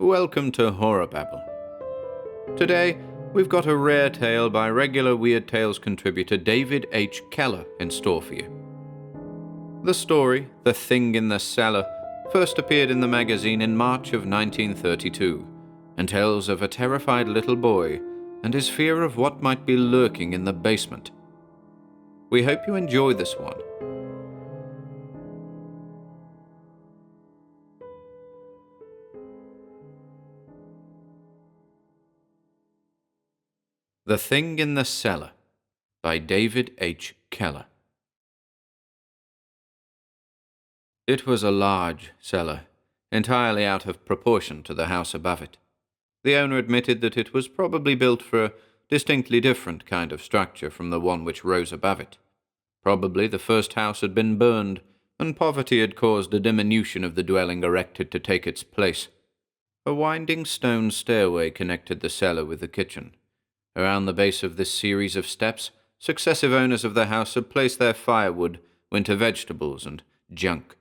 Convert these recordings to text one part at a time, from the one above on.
Welcome to HorrorBabble. Today, we've got a rare tale by regular Weird Tales contributor David H. Keller in store for you. The story, The Thing in the Cellar, first appeared in the magazine in March of 1932 and tells of a terrified little boy and his fear of what might be lurking in the basement. We hope you enjoy this one. The Thing in the Cellar by David H. Keller. It was a large cellar, entirely out of proportion to the house above it. The owner admitted that it was probably built for a distinctly different kind of structure from the one which rose above it. Probably the first house had been burned, and poverty had caused a diminution of the dwelling erected to take its place. A winding stone stairway connected the cellar with the kitchen. Around the base of this series of steps, successive owners of the house had placed their firewood, winter vegetables, and junk.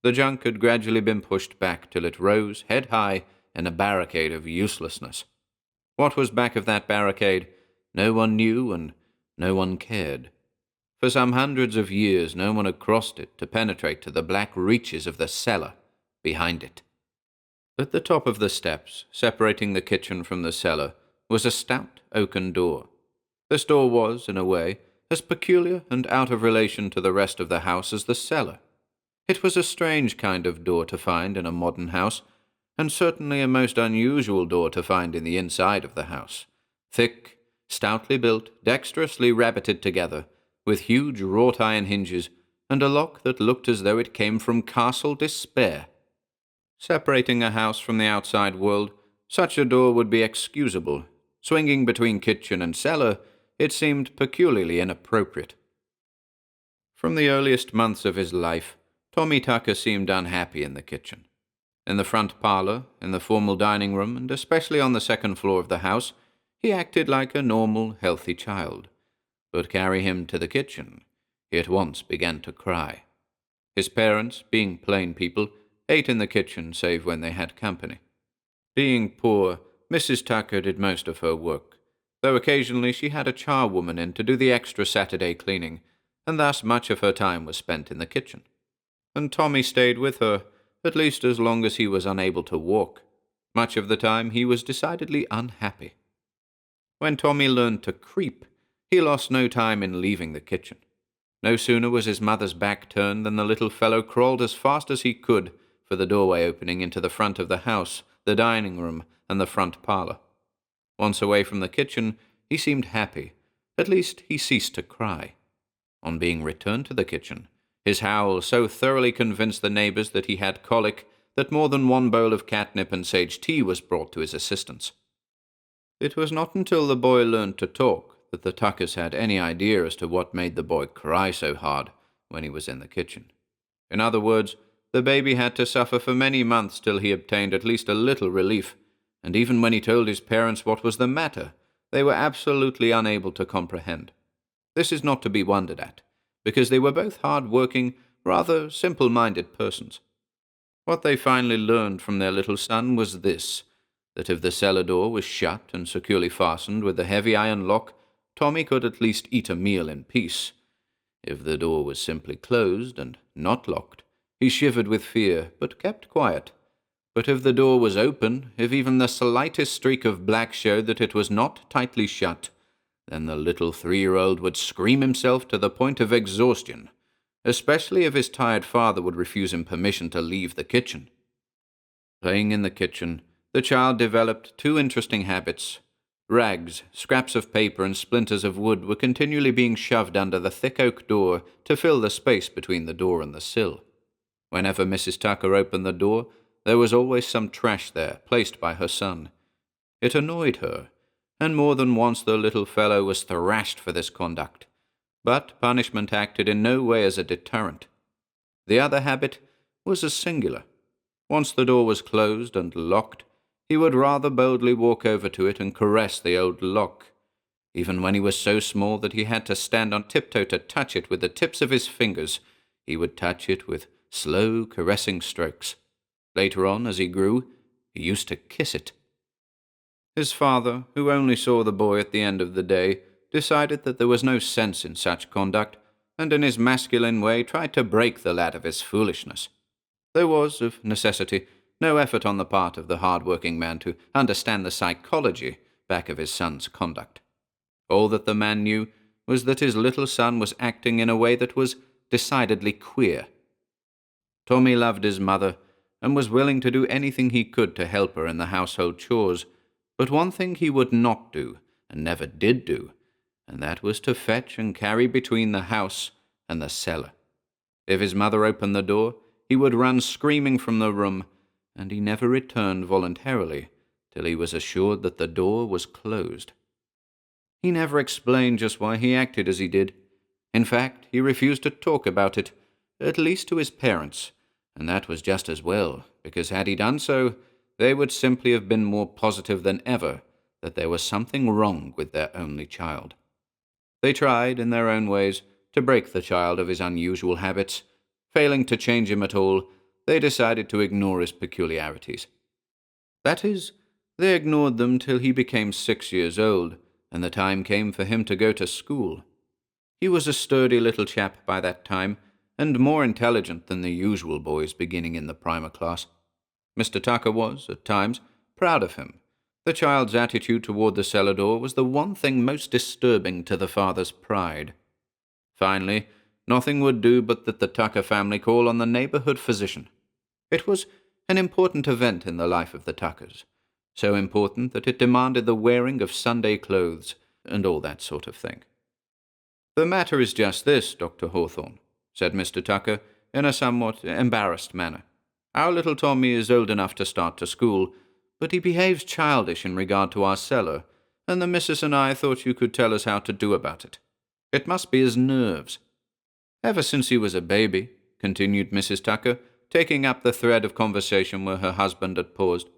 The junk had gradually been pushed back till it rose, head high, in a barricade of uselessness. What was back of that barricade, no one knew and no one cared. For some hundreds of years no one had crossed it to penetrate to the black reaches of the cellar behind it. At the top of the steps, separating the kitchen from the cellar, was a stout oaken door. This door was, in a way, as peculiar and out of relation to the rest of the house as the cellar. It was a strange kind of door to find in a modern house, and certainly a most unusual door to find in the inside of the house. Thick, stoutly built, dexterously rabbited together, with huge wrought-iron hinges, and a lock that looked as though it came from Castle Despair. Separating a house from the outside world, such a door would be excusable. Swinging between kitchen and cellar, it seemed peculiarly inappropriate. From the earliest months of his life, Tommy Tucker seemed unhappy in the kitchen. In the front parlor, in the formal dining room, and especially on the second floor of the house, he acted like a normal, healthy child. But carry him to the kitchen, he at once began to cry. His parents, being plain people, ate in the kitchen save when they had company. Being poor, Mrs. Tucker did most of her work, though occasionally she had a charwoman in to do the extra Saturday cleaning, and thus much of her time was spent in the kitchen. And Tommy stayed with her, at least as long as he was unable to walk. Much of the time he was decidedly unhappy. When Tommy learned to creep, he lost no time in leaving the kitchen. No sooner was his mother's back turned than the little fellow crawled as fast as he could for the doorway opening into the front of the house, the dining room, and the front parlor. Once away from the kitchen, he seemed happy. At least he ceased to cry. On being returned to the kitchen, his howl so thoroughly convinced the neighbors that he had colic that more than one bowl of catnip and sage tea was brought to his assistance. It was not until the boy learned to talk that the Tuckers had any idea as to what made the boy cry so hard when he was in the kitchen. In other words, the baby had to suffer for many months till he obtained at least a little relief, and even when he told his parents what was the matter, they were absolutely unable to comprehend. This is not to be wondered at, because they were both hard-working, rather simple-minded persons. What they finally learned from their little son was this, that if the cellar door was shut and securely fastened with a heavy iron lock, Tommy could at least eat a meal in peace. If the door was simply closed and not locked, he shivered with fear, but kept quiet. But if the door was open, if even the slightest streak of black showed that it was not tightly shut, then the little 3-year-old would scream himself to the point of exhaustion, especially if his tired father would refuse him permission to leave the kitchen. Playing in the kitchen, the child developed 2 interesting habits. Rags, scraps of paper, and splinters of wood were continually being shoved under the thick oak door to fill the space between the door and the sill. Whenever Mrs. Tucker opened the door, there was always some trash there, placed by her son. It annoyed her, and more than once the little fellow was thrashed for this conduct. But punishment acted in no way as a deterrent. The other habit was as singular. Once the door was closed and locked, he would rather boldly walk over to it and caress the old lock. Even when he was so small that he had to stand on tiptoe to touch it with the tips of his fingers, he would touch it with slow, caressing strokes. Later on, as he grew, He used to kiss it. His father, who only saw the boy at the end of the day, decided that there was no sense in such conduct, and in his masculine way tried to break the lad of his foolishness. There was, of necessity, no effort on the part of the hard-working man to understand the psychology back of his son's conduct. All that the man knew was that his little son was acting in a way that was decidedly queer. Tommy loved his mother, and was willing to do anything he could to help her in the household chores, but one thing he would not do, and never did do, and that was to fetch and carry between the house and the cellar. If his mother opened the door, he would run screaming from the room, and he never returned voluntarily till he was assured that the door was closed. He never explained just why he acted as he did. In fact, he refused to talk about it, at least to his parents, and that was just as well, because had he done so, they would simply have been more positive than ever that there was something wrong with their only child. They tried, in their own ways, to break the child of his unusual habits. Failing to change him at all, they decided to ignore his peculiarities. That is, they ignored them till he became 6 years old, and the time came for him to go to school. He was a sturdy little chap by that time, and more intelligent than the usual boys beginning in the primer class. Mr. Tucker was, at times, proud of him. The child's attitude toward the cellar door was the one thing most disturbing to the father's pride. Finally, nothing would do but that the Tucker family call on the neighborhood physician. It was an important event in the life of the Tuckers, so important that it demanded the wearing of Sunday clothes and all that sort of thing. "The matter is just this, Dr. Hawthorne," said Mr. Tucker in a somewhat embarrassed manner. "Our little Tommy is old enough to start to school, but he behaves childish in regard to our cellar, and the missus and I thought you could tell us how to do about it. It must be his nerves." "Ever since he was a baby," continued Mrs. Tucker, taking up the thread of conversation where her husband had paused,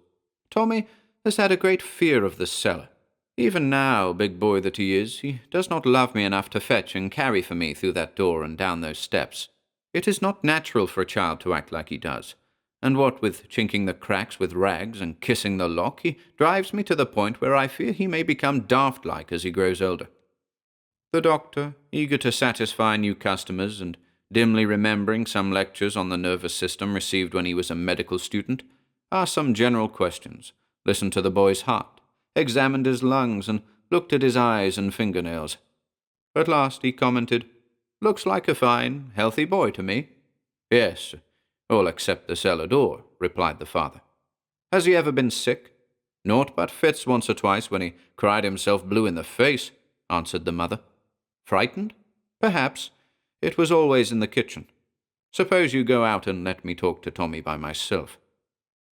"Tommy has had a great fear of the cellar. Even now, big boy that he is, he does not love me enough to fetch and carry for me through that door and down those steps. It is not natural for a child to act like he does. And what with chinking the cracks with rags and kissing the lock, he drives me to the point where I fear he may become daft-like as he grows older." The doctor, eager to satisfy new customers and dimly remembering some lectures on the nervous system received when he was a medical student, asked some general questions, listened to the boy's heart, examined his lungs, and looked at his eyes and fingernails. At last he commented, "Looks like a fine, healthy boy to me." "Yes, all except the cellar door," replied the father. "Has he ever been sick?" "Naught but fits once or twice when he cried himself blue in the face," answered the mother. "Frightened? Perhaps. It was always in the kitchen. Suppose you go out and let me talk to Tommy by myself."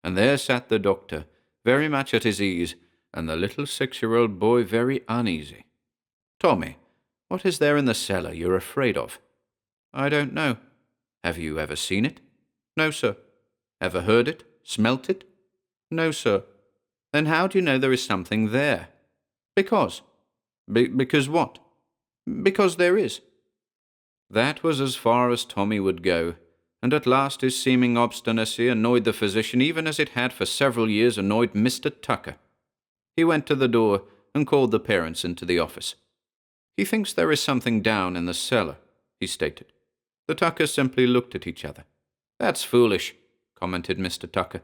And there sat the doctor, very much at his ease, and the little 6-year-old boy very uneasy. "Tommy, what is there in the cellar you're afraid of?" "I don't know." "Have you ever seen it?" "No, sir." "Ever heard it? Smelt it?" "No, sir." "Then how do you know there is something there?" "Because." Because what?" "Because there is." That was as far as Tommy would go, and at last his seeming obstinacy annoyed the physician even as it had for several years annoyed Mr. Tucker. He went to the door and called the parents into the office. "He thinks there is something down in the cellar," he stated. The Tuckers simply looked at each other. "That's foolish," commented Mr. Tucker.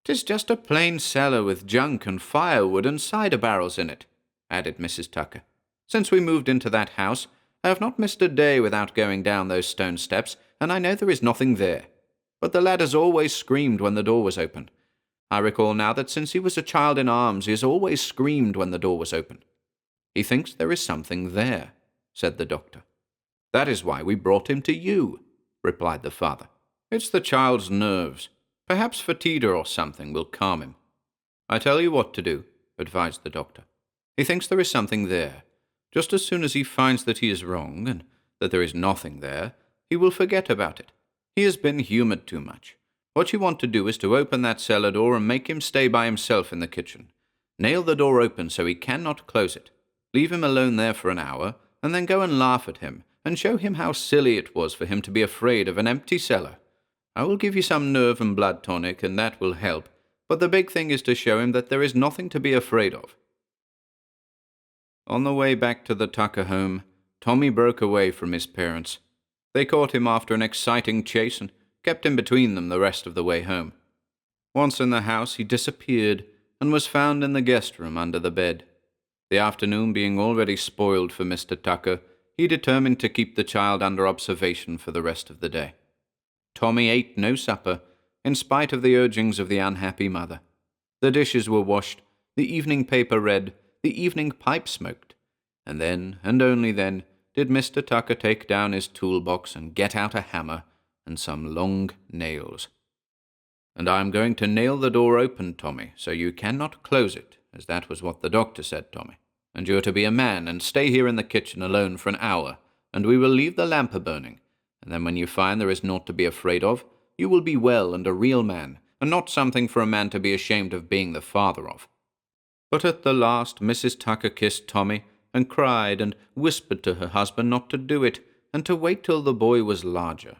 "'Tis just a plain cellar with junk and firewood and cider barrels in it," added Mrs. Tucker. "Since we moved into that house, I have not missed a day without going down those stone steps, and I know there is nothing there. But the lad has always screamed when the door was open. I recall now that since he was a child in arms, he has always screamed when the door was open." "He thinks there is something there," said the doctor. "That is why we brought him to you," replied the father. "It's the child's nerves. Perhaps Fatida or something will calm him." "I tell you what to do," advised the doctor. "He thinks there is something there. Just as soon as he finds that he is wrong, and that there is nothing there, he will forget about it. He has been humoured too much. What you want to do is to open that cellar door and make him stay by himself in the kitchen. Nail the door open so he cannot close it. Leave him alone there for an hour, and then go and laugh at him, and show him how silly it was for him to be afraid of an empty cellar. I will give you some nerve and blood tonic, and that will help, But the big thing is to show him that there is nothing to be afraid of." On the way back to the Tucker home, Tommy broke away from his parents. They caught him after an exciting chase and kept him between them the rest of the way home. Once in the house, he disappeared and was found in the guest room under the bed. The afternoon being already spoiled for Mr. Tucker, he determined to keep the child under observation for the rest of the day. Tommy ate no supper, in spite of the urgings of the unhappy mother. The dishes were washed, the evening paper read, the evening pipe smoked, and then, and only then, did Mr. Tucker take down his toolbox and get out a hammer and some long nails. "And I am going to nail the door open, Tommy, so you cannot close it, as that was what the doctor said, Tommy. And you are to be a man and stay here in the kitchen alone for an hour, and we will leave the lamp a-burning. And then when you find there is naught to be afraid of, you will be well and a real man, and not something for a man to be ashamed of being the father of." But at the last Mrs. Tucker kissed Tommy, and cried and whispered to her husband not to do it, and to wait till the boy was larger.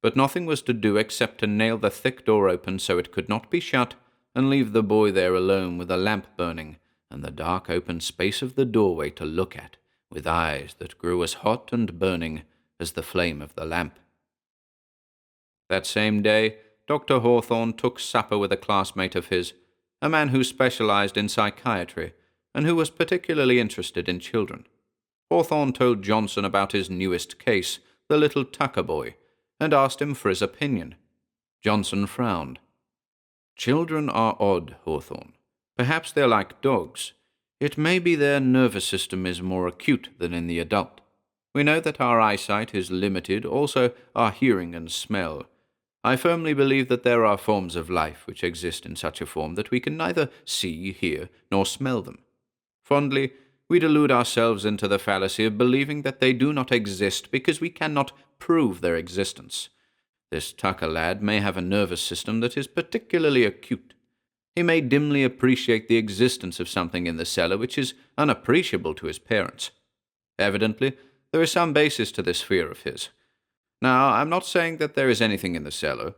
But nothing was to do except to nail the thick door open so it could not be shut, and leave the boy there alone with a lamp burning, and the dark open space of the doorway to look at, with eyes that grew as hot and burning as the flame of the lamp. That same day, Dr. Hawthorne took supper with a classmate of his, a man who specialized in psychiatry, and who was particularly interested in children. Hawthorne told Johnson about his newest case, the little Tucker boy, and asked him for his opinion. Johnson frowned. "Children are odd, Hawthorne. Perhaps they're like dogs. It may be their nervous system is more acute than in the adult. We know that our eyesight is limited, also our hearing and smell. I firmly believe that there are forms of life which exist in such a form that we can neither see, hear, nor smell them. Fondly, we delude ourselves into the fallacy of believing that they do not exist because we cannot prove their existence. This Tucker lad may have a nervous system that is particularly acute. He may dimly appreciate the existence of something in the cellar which is unappreciable to his parents. Evidently, there is some basis to this fear of his. Now, I'm not saying that there is anything in the cellar.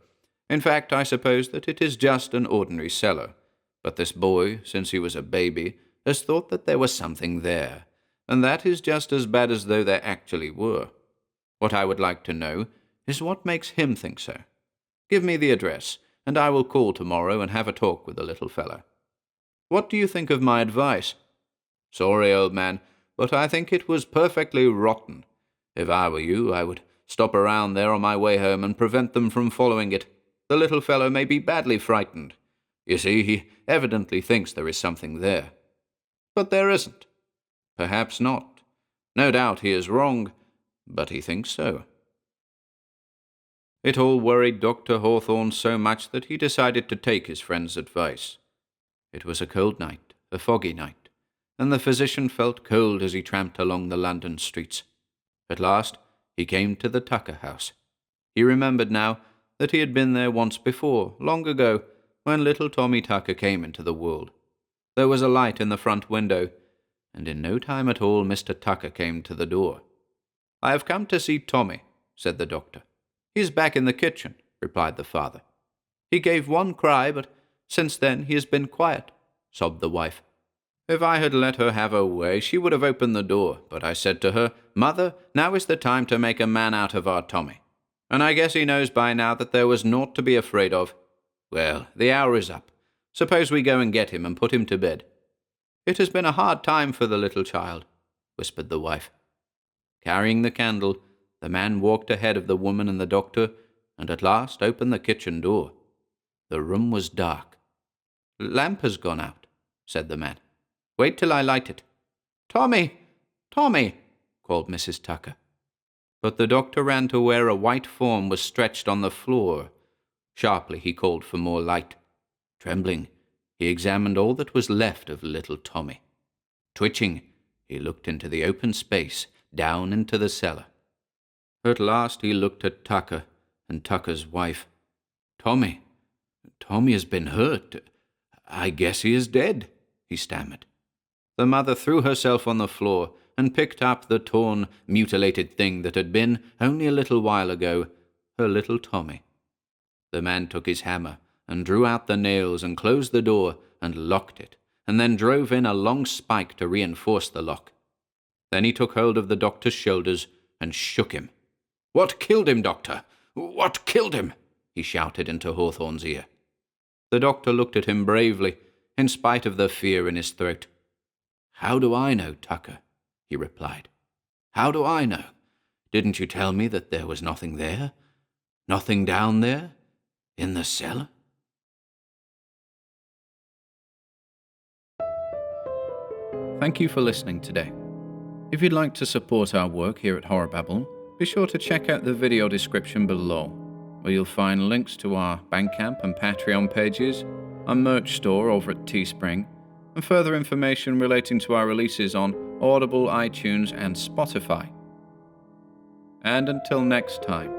In fact, I suppose that it is just an ordinary cellar. But this boy, since he was a baby, has thought that there was something there, and that is just as bad as though there actually were. What I would like to know is what makes him think so. Give me the address, and I will call tomorrow and have a talk with the little fellow. What do you think of my advice?" "Sorry, old man, but I think it was perfectly rotten. If I were you, I would stop around there on my way home and prevent them from following it. The little fellow may be badly frightened. You see, he evidently thinks there is something there." "But there isn't." "Perhaps not. No doubt he is wrong, but he thinks so." It all worried Dr. Hawthorne so much that he decided to take his friend's advice. It was a cold night, a foggy night, and the physician felt cold as he tramped along the London streets. At last, he came to the Tucker house. He remembered now that he had been there once before, long ago, when little Tommy Tucker came into the world. There was a light in the front window, and in no time at all Mr. Tucker came to the door. "I have come to see Tommy," said the doctor. "He is back in the kitchen," replied the father. "He gave one cry, but since then he has been quiet," sobbed the wife. "If I had let her have her way, she would have opened the door, but I said to her, 'Mother, now is the time to make a man out of our Tommy.' And I guess he knows by now that there was naught to be afraid of. Well, the hour is up. Suppose we go and get him and put him to bed." "It has been a hard time for the little child," whispered the wife. Carrying the candle, the man walked ahead of the woman and the doctor, and at last opened the kitchen door. The room was dark. "Lamp has gone out," said the man. "Wait till I light it." "Tommy! Tommy!" called Mrs. Tucker. But the doctor ran to where a white form was stretched on the floor. Sharply he called for more light. Trembling, he examined all that was left of little Tommy. Twitching, he looked into the open space, down into the cellar. At last he looked at Tucker and Tucker's wife. Tommy has been hurt. I guess he is dead," he stammered. The mother threw herself on the floor and picked up the torn, mutilated thing that had been, only a little while ago, her little Tommy. The man took his hammer and drew out the nails and closed the door and locked it, and then drove in a long spike to reinforce the lock. Then he took hold of the doctor's shoulders and shook him. "What killed him, Doctor? What killed him?" he shouted into Hawthorne's ear. The doctor looked at him bravely, in spite of the fear in his throat. "How do I know, Tucker?" he replied. "How do I know? Didn't you tell me that there was nothing there? Nothing down there? In the cellar?" Thank you for listening today. If you'd like to support our work here at HorrorBabble, be sure to check out the video description below, where you'll find links to our Bandcamp and Patreon pages, our merch store over at Teespring, and further information relating to our releases on Audible, iTunes, and Spotify. And until next time,